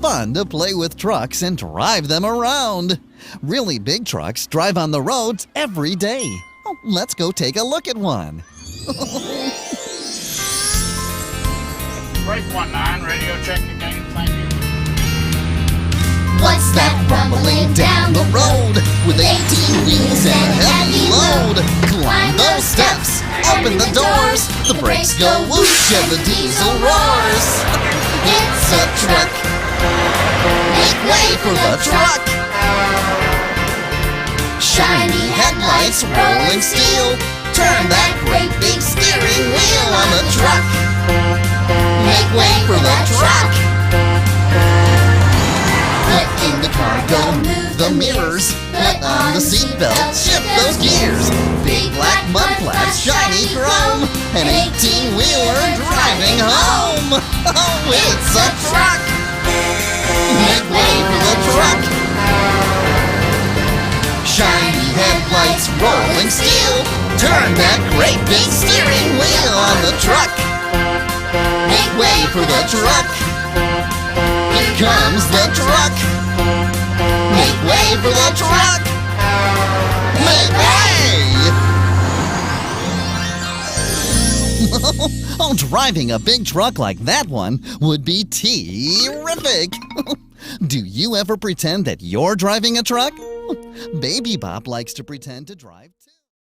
fun to play with trucks and drive them around. Really big trucks drive on the roads every day. Oh, let's go take a look at one. Break 19, radio check again, thank you. What's that rumbling down the road with 18 wheels and a heavy load? Climb those steps, open the doors, the brakes go whoosh and the diesel roars. It's a truck, make way for the truck. Shiny headlights, rolling steel, turn that great big steering wheel on the truck. Make way for the truck. Put in the cargo, move the mirrors, put on the seatbelt, shift those gears. Big black mud flaps, shiny chrome, an 18-wheeler driving home. Oh, it's a truck. Make way for the truck. Shiny headlights, rolling steel, turn that great big steering wheel on the truck. Make way for the truck. Here comes the truck. Make way for the truck. Make way! Oh, driving a big truck like that one would be terrific. Do you ever pretend that you're driving a truck? Baby Bop likes to pretend to drive.